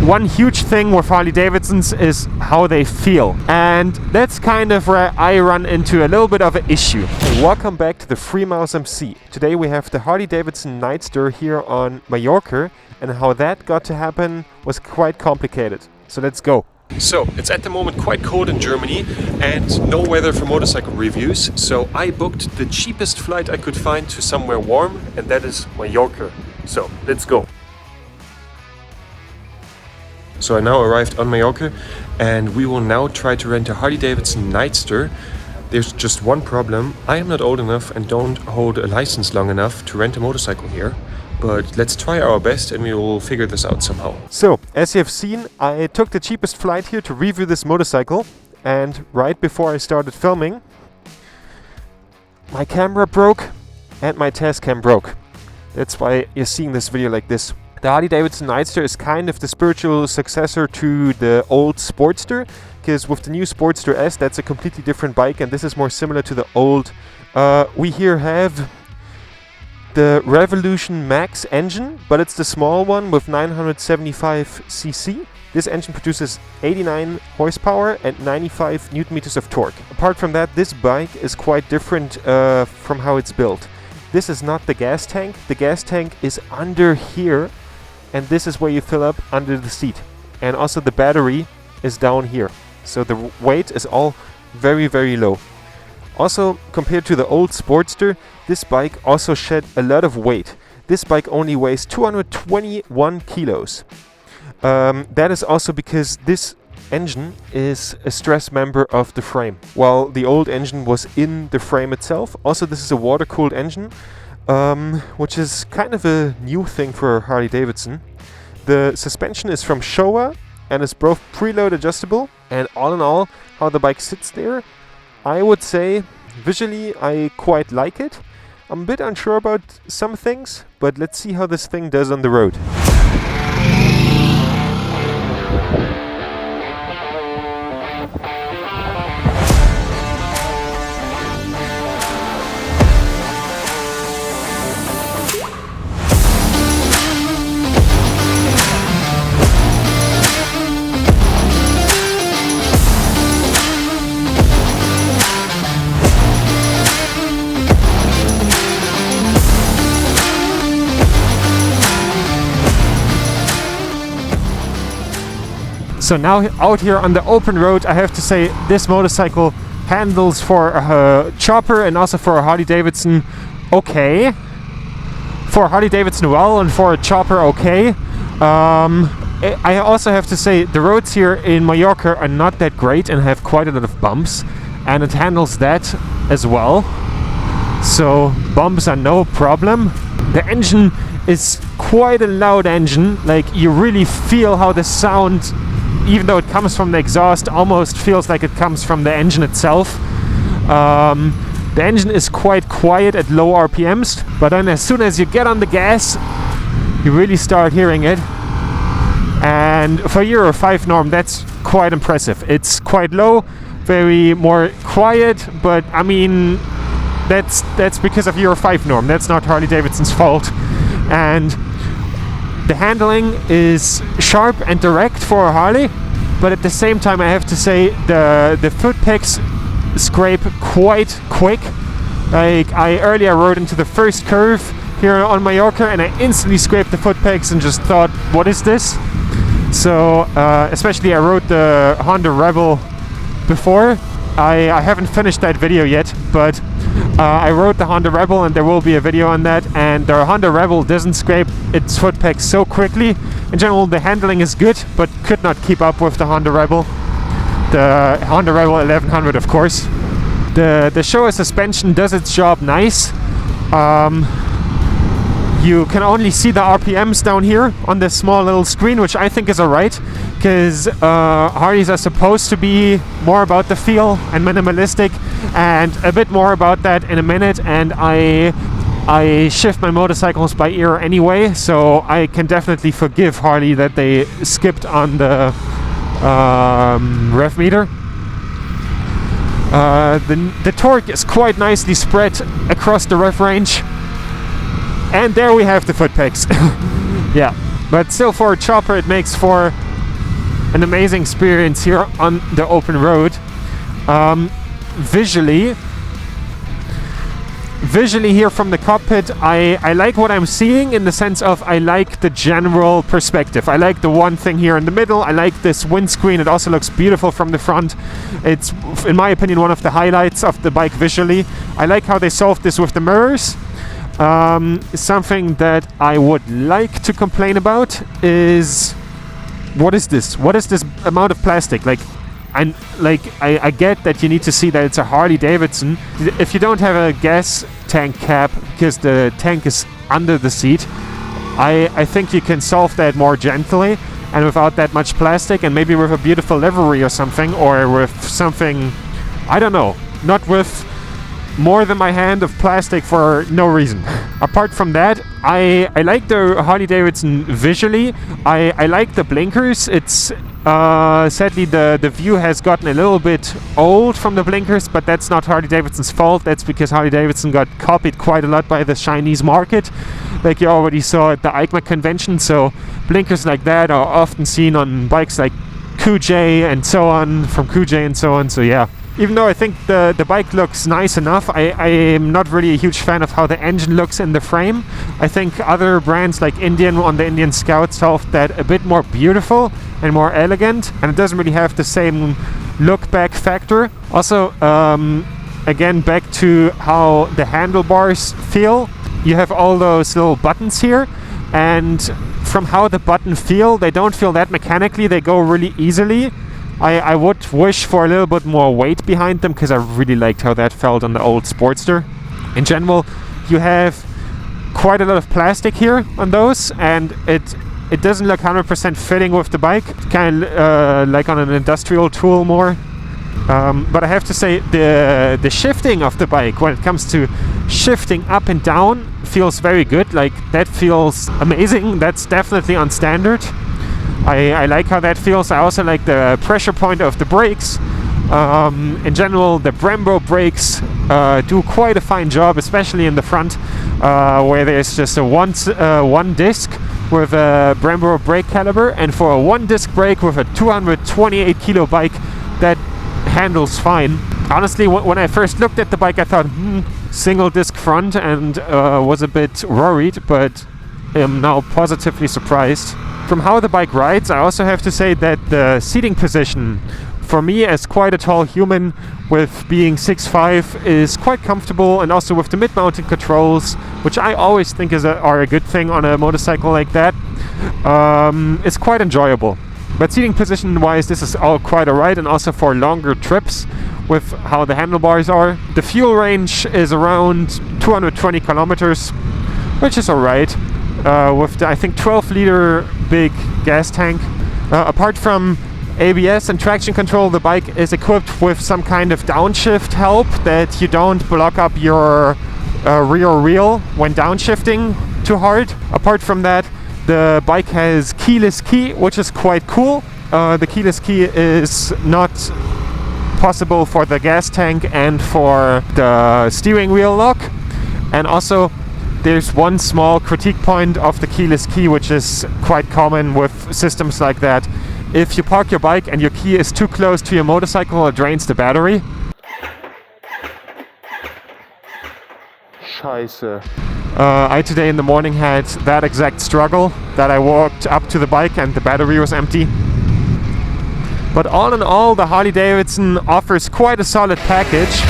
one huge thing with Harley Davidsons is how they feel. And that's kind of where I run into a little bit of an issue. Hey, welcome back to the Free Mouse MC. Today we have the Harley Davidson Nightster here on Mallorca, and how that got to happen was quite complicated. So let's go. So, it's at the moment quite cold in Germany and no weather for motorcycle reviews, so I booked the cheapest flight I could find to somewhere warm, and that is Mallorca. So, let's go. So I now arrived on Mallorca and we will now try to rent a Harley Davidson Nightster. There's just one problem. I am not old enough and don't hold a license long enough to rent a motorcycle here. But let's try our best and we will figure this out somehow. So, as you have seen, I took the cheapest flight here to review this motorcycle. And right before I started filming, my camera broke and my test cam broke. That's why you're seeing this video like this. The Harley Davidson Nightster is kind of the spiritual successor to the old Sportster, because with the new Sportster S, that's a completely different bike, and this is more similar to the old. We here have the Revolution Max engine, but it's the small one with 975cc. This engine produces 89 horsepower and 95 Newton meters of torque. Apart from that, this bike is quite different from how it's built. This is not the gas tank. The gas tank is under here, and this is where you fill up under the seat. And also the battery is down here. So the weight is all very, very low. Also, compared to the old Sportster, this bike also shed a lot of weight. This bike only weighs 221 kilos. That is also because this engine is a stress member of the frame, while the old engine was in the frame itself. Also, this is a water-cooled engine, which is kind of a new thing for Harley Davidson. The suspension is from Showa and is both preload adjustable, and all in all, how the bike sits there, I would say visually I quite like it. I'm a bit unsure about some things, but let's see how this thing does on the road. So now out here on the open road, I have to say this motorcycle handles for a chopper and also for a Harley Davidson okay. For a Harley Davidson well, and for a chopper okay. I also have to say the roads here in Mallorca are not that great and have quite a lot of bumps, and it handles that as well. So bumps are no problem. The engine is quite a loud engine, like you really feel how the sound, even though it comes from the exhaust, almost feels like it comes from the engine itself. The engine is quite quiet at low RPMs, but then as soon as you get on the gas, you really start hearing it. And for Euro 5 norm, that's quite impressive. It's quite low, very more quiet, but I mean, that's because of Euro 5 norm. That's not Harley Davidson's fault. And the handling is sharp and direct for a Harley, but at the same time I have to say the foot pegs scrape quite quick. Like I earlier rode into the first curve here on Mallorca and I instantly scraped the foot pegs and just thought, what is this? So especially I rode the Honda Rebel before. I haven't finished that video yet, but I rode the Honda Rebel and there will be a video on that, and the Honda Rebel doesn't scrape its foot pegs so quickly. In general, the handling is good, but could not keep up with the Honda Rebel. The Honda Rebel 1100, of course. The Showa suspension does its job nice. You can only see the RPMs down here on this small little screen, which I think is alright, because Harleys are supposed to be more about the feel and minimalistic, and a bit more about that in a minute. And I shift my motorcycles by ear anyway, so I can definitely forgive Harley that they skipped on the rev meter. The torque is quite nicely spread across the rev range. And there we have the foot pegs. Yeah, but still for a chopper it makes for an amazing experience here on the open road. Visually here from the cockpit, I like what I'm seeing, in the sense of I like the general perspective. I like the one thing here in the middle. I like this windscreen. It also looks beautiful from the front. It's, in my opinion, one of the highlights of the bike visually. I like how they solved this with the mirrors. Something that I would like to complain about is, what is this? What is this amount of plastic? I get that you need to see that it's a Harley Davidson. If you don't have a gas tank cap because the tank is under the seat, I think you can solve that more gently and without that much plastic, and maybe with a beautiful livery or something, or with something, I don't know, not with more than my hand of plastic for no reason. Apart from that, I like the Harley Davidson visually. I like the blinkers. It's sadly the view has gotten a little bit old from the blinkers, but that's not Harley Davidson's fault. That's because Harley Davidson got copied quite a lot by the Chinese market, like you already saw at the EICMA convention. So blinkers like that are often seen on bikes like QJ and so on, from QJ and so on. So yeah. Even though I think the bike looks nice enough, I am not really a huge fan of how the engine looks in the frame. I think other brands like Indian on the Indian Scout solved that a bit more beautiful and more elegant, and it doesn't really have the same look back factor. Also, again, back to how the handlebars feel. You have all those little buttons here, and from how the buttons feel, they don't feel that mechanically, they go really easily. I would wish for a little bit more weight behind them, because I really liked how that felt on the old Sportster. In general, you have quite a lot of plastic here on those, and it doesn't look 100% fitting with the bike. It's kind of like on an industrial tool more. But I have to say, the shifting of the bike, when it comes to shifting up and down, feels very good. Like, that feels amazing. That's definitely on standard. I like how that feels. I also like the pressure point of the brakes. In general, the Brembo brakes do quite a fine job, especially in the front, where there's just a one disc with a Brembo brake caliber, and for a one disc brake with a 228 kilo bike, that handles fine. Honestly, when I first looked at the bike, I thought, single disc front, and was a bit worried, but am now positively surprised. From how the bike rides, I also have to say that the seating position, for me as quite a tall human, with being 6'5", is quite comfortable, and also with the mid-mounted controls, which I always think are a good thing on a motorcycle like that, it's quite enjoyable. But seating position wise, this is all quite alright, and also for longer trips with how the handlebars are. The fuel range is around 220 kilometers, which is alright. With the, I think, 12-liter big gas tank. Apart from ABS and traction control, the bike is equipped with some kind of downshift help, that you don't block up your rear wheel when downshifting too hard. Apart from that, the bike has keyless key, which is quite cool. The keyless key is not possible for the gas tank and for the steering wheel lock. And also, there's one small critique point of the keyless key, which is quite common with systems like that. If you park your bike and your key is too close to your motorcycle, it drains the battery. Scheiße. I today in the morning had that exact struggle, that I walked up to the bike and the battery was empty. But all in all, the Harley Davidson offers quite a solid package.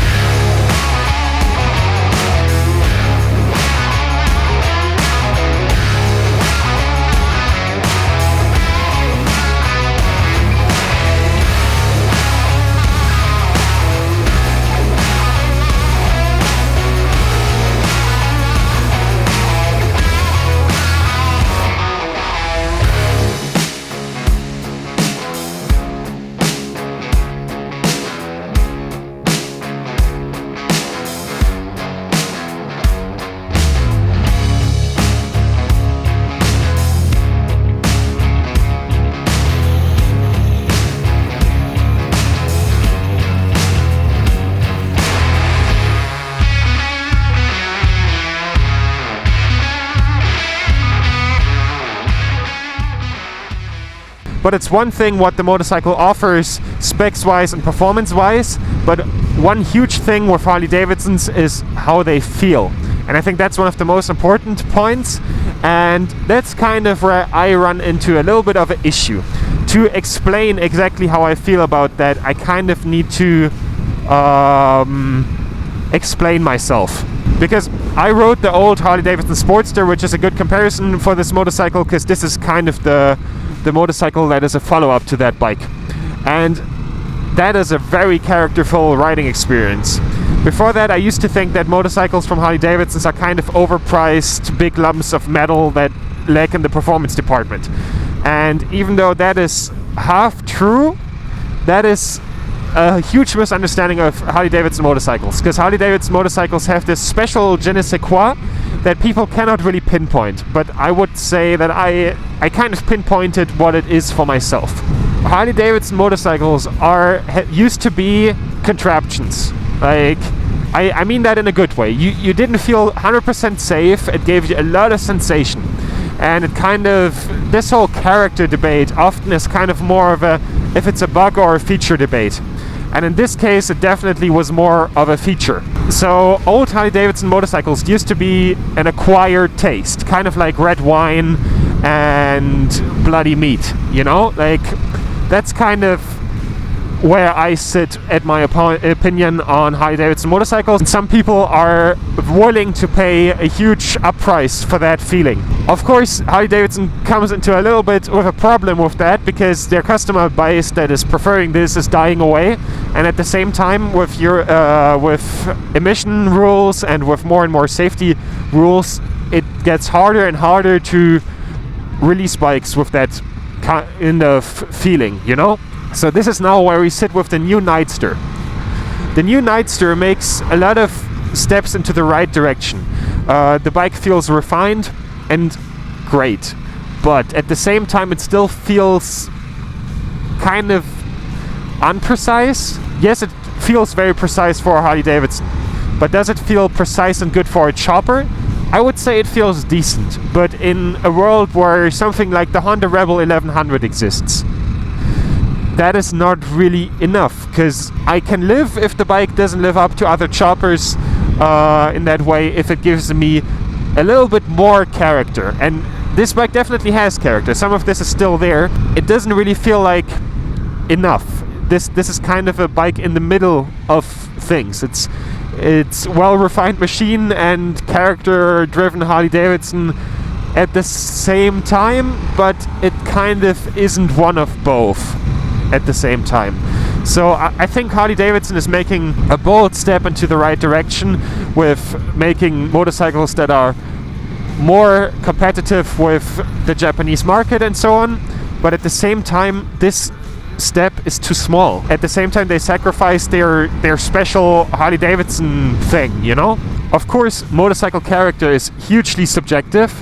But it's one thing what the motorcycle offers specs-wise and performance-wise, but one huge thing with Harley Davidsons is how they feel. And I think that's one of the most important points, and that's kind of where I run into a little bit of an issue. To explain exactly how I feel about that, I kind of need to explain myself. Because I rode the old Harley Davidson Sportster, which is a good comparison for this motorcycle, because this is kind of the motorcycle that is a follow-up to that bike. And that is a very characterful riding experience. Before that, I used to think that motorcycles from Harley Davidsons are kind of overpriced, big lumps of metal that lack in the performance department. And even though that is half true, that is a huge misunderstanding of Harley Davidson motorcycles, because Harley Davidson motorcycles have this special je ne sais quoi that people cannot really pinpoint, but I would say that I kind of pinpointed what it is for myself. Harley Davidson motorcycles used to be contraptions. Like, I mean that in a good way. You didn't feel 100% safe. It gave you a lot of sensation. And it kind of, this whole character debate often is kind of more of a, if it's a bug or a feature debate. And in this case, it definitely was more of a feature. So old Harley Davidson motorcycles used to be an acquired taste, kind of like red wine and bloody meat, you know? Like, that's kind of where I sit at my opinion on Harley Davidson motorcycles. And some people are willing to pay a huge up price for that feeling. Of course, Harley Davidson comes into a little bit of a problem with that, because their customer base that is preferring this is dying away, and at the same time with with emission rules and with more and more safety rules, it gets harder and harder to release bikes with that kind of feeling, you know? So this is now where we sit with the new Nightster. The new Nightster makes a lot of steps into the right direction. The bike feels refined and great, but at the same time it still feels kind of unprecise. Yes, it feels very precise for a Harley Davidson, but does it feel precise and good for a chopper? I would say it feels decent, but in a world where something like the Honda Rebel 1100 exists, that is not really enough, because I can live if the bike doesn't live up to other choppers in that way, if it gives me a little bit more character. And this bike definitely has character. Some of this is still there. It doesn't really feel like enough. This is kind of a bike in the middle of things. It's well-refined machine and character-driven Harley Davidson at the same time, but it kind of isn't one of both at the same time. So I think Harley Davidson is making a bold step into the right direction with making motorcycles that are more competitive with the Japanese market and so on, but at the same time this step is too small. At the same time they sacrifice their special Harley Davidson thing, you know? Of course, motorcycle character is hugely subjective,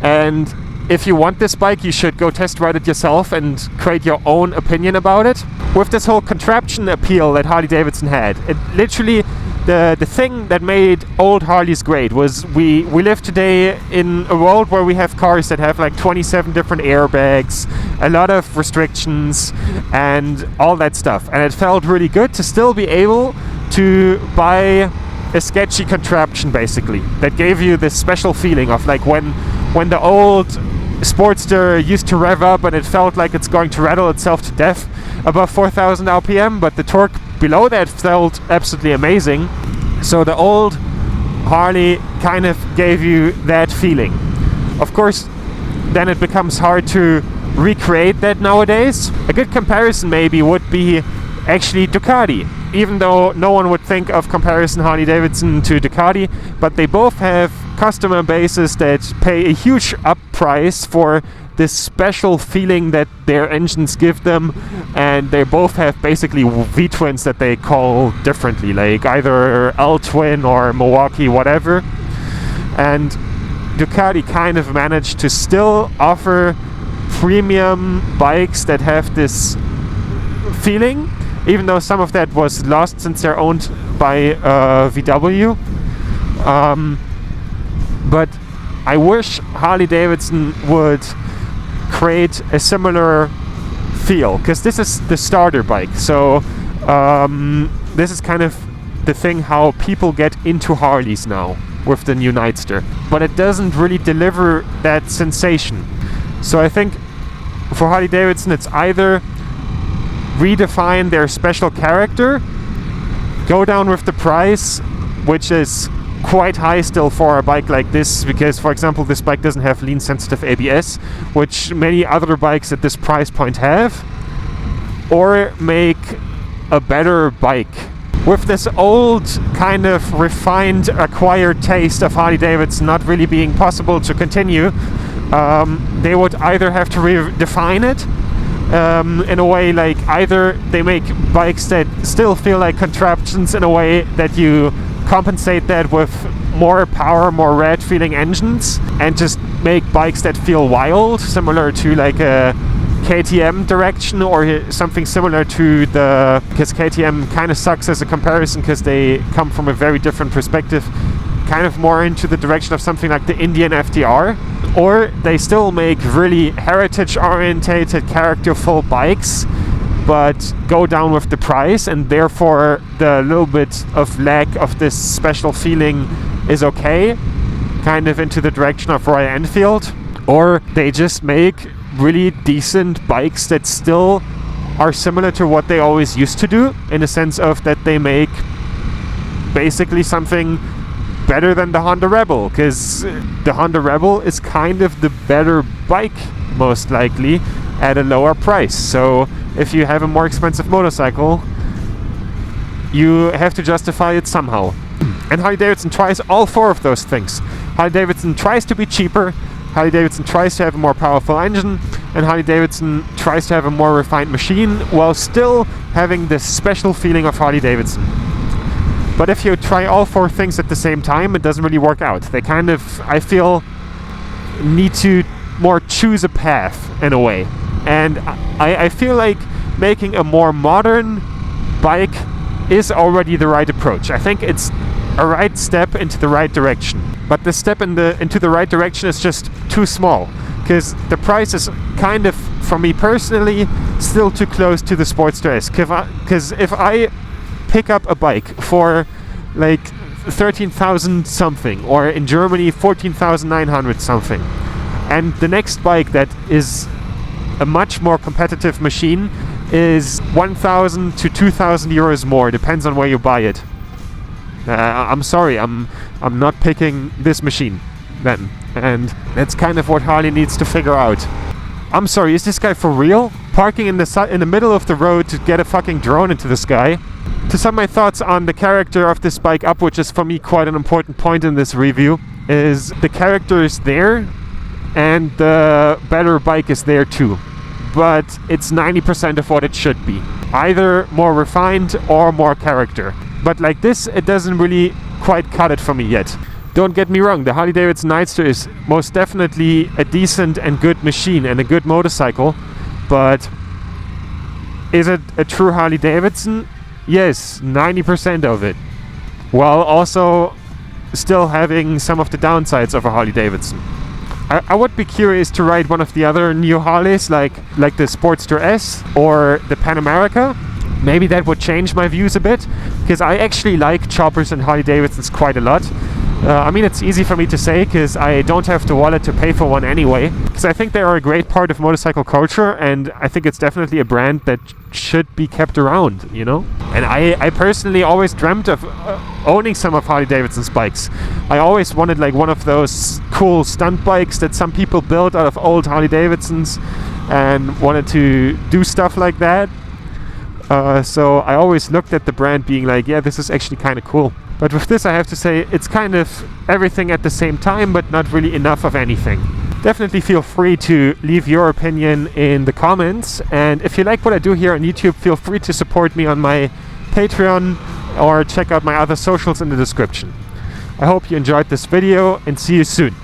and if you want this bike, you should go test ride it yourself and create your own opinion about it. With this whole contraption appeal that Harley Davidson had, it literally, the thing that made old Harleys great was we live today in a world where we have cars that have like 27 different airbags, a lot of restrictions and all that stuff. And it felt really good to still be able to buy a sketchy contraption, basically, that gave you this special feeling of like when the old Sportster used to rev up and it felt like it's going to rattle itself to death above 4,000 RPM, but the torque below that felt absolutely amazing. So the old Harley kind of gave you that feeling. Of course, then it becomes hard to recreate that nowadays. A good comparison maybe would be actually Ducati, even though no one would think of comparison Harley Davidson to Ducati, but they both have customer bases that pay a huge up price for this special feeling that their engines give them, and they both have basically V-twins that they call differently, like either L-twin or Milwaukee, whatever. And Ducati kind of managed to still offer premium bikes that have this feeling, even though some of that was lost since they're owned by VW. But I wish Harley Davidson would create a similar feel, because this is the starter bike. So this is kind of the thing how people get into Harleys now with the new Nightster, but it doesn't really deliver that sensation. So I think for Harley Davidson, it's either redefine their special character, go down with the price, which is quite high still for a bike like this, because for example this bike doesn't have lean sensitive ABS, which many other bikes at this price point have, or make a better bike. With this old kind of refined acquired taste of Harley Davidson not really being possible to continue, they would either have to redefine it in a way, like either they make bikes that still feel like contraptions in a way that you compensate that with more power, more rad feeling engines, and just make bikes that feel wild, similar to like a KTM direction or something similar to the, because KTM kind of sucks as a comparison because they come from a very different perspective, kind of more into the direction of something like the Indian FTR. Or they still make really heritage orientated characterful bikes but go down with the price, and therefore the little bit of lack of this special feeling is okay, kind of into the direction of Royal Enfield. Or they just make really decent bikes that still are similar to what they always used to do, in the sense of that they make basically something better than the Honda Rebel, because the Honda Rebel is kind of the better bike most likely at a lower price. So if you have a more expensive motorcycle, you have to justify it somehow. And Harley Davidson tries all four of those things. Harley Davidson tries to be cheaper, Harley Davidson tries to have a more powerful engine, and Harley Davidson tries to have a more refined machine while still having this special feeling of Harley Davidson. But if you try all four things at the same time, it doesn't really work out. They kind of, I feel, need to more choose a path in a way. And I feel like making a more modern bike is already the right approach. I think it's a right step into the right direction. But the step into the right direction is just too small, because the price is kind of, for me personally, still too close to the Sportster S. Because if I pick up a bike for like 13,000 something, or in Germany 14,900 something, and the next bike that is a much more competitive machine is 1,000 to 2,000 euros more, depends on where you buy it. I'm sorry, I'm not picking this machine then, and that's kind of what Harley needs to figure out. I'm sorry, is this guy for real? Parking in the middle of the road to get a fucking drone into the sky? To sum my thoughts on the character of this bike up, which is for me quite an important point in this review, is the character is there and the better bike is there too. But it's 90% of what it should be. Either more refined or more character. But like this, it doesn't really quite cut it for me yet. Don't get me wrong, the Harley Davidson Nightster is most definitely a decent and good machine and a good motorcycle. But is it a true Harley Davidson? Yes, 90% of it. While also still having some of the downsides of a Harley Davidson. I would be curious to ride one of the other new Harleys, like the Sportster S or the Pan America. Maybe that would change my views a bit, because I actually like choppers and Harley Davidsons quite a lot. I mean, it's easy for me to say because I don't have the wallet to pay for one anyway, because I think they are a great part of motorcycle culture, and I think it's definitely a brand that should be kept around, you know? And I personally always dreamt of owning some of Harley Davidson's bikes. I always wanted like one of those cool stunt bikes that some people built out of old Harley Davidsons, and wanted to do stuff like that. So I always looked at the brand being like, yeah, this is actually kind of cool. But with this, I have to say, it's kind of everything at the same time, but not really enough of anything. Definitely feel free to leave your opinion in the comments. And if you like what I do here on YouTube, feel free to support me on my Patreon or check out my other socials in the description. I hope you enjoyed this video, and see you soon.